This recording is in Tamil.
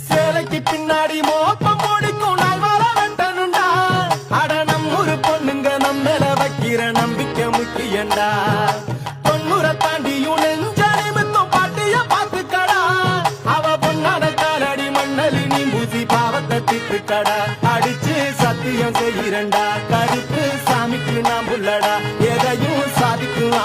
சேலைக்கு பின்னாடி மோப்பம் முடிக்கும் நாள் வர வெட்டனுண்டா. அட நம்மூரு பொண்ணுங்க நம்மள வைக்கிற நம்பிக்கை முக்கியண்டா. 90 தாண்டியும் நெஞ்ச நிமித்தம் பாட்டிய பாத்துக்கடா. அவ பொண்ணான காலடி மண்ணலி நீ பூசி பாவத்தை திட்டுக்கடா. அடிச்சு சத்தியம் செய்கிறண்டா, கருப்பு சாமிக்கு நாம் புள்ளடா, எதையும் சாதிக்கும்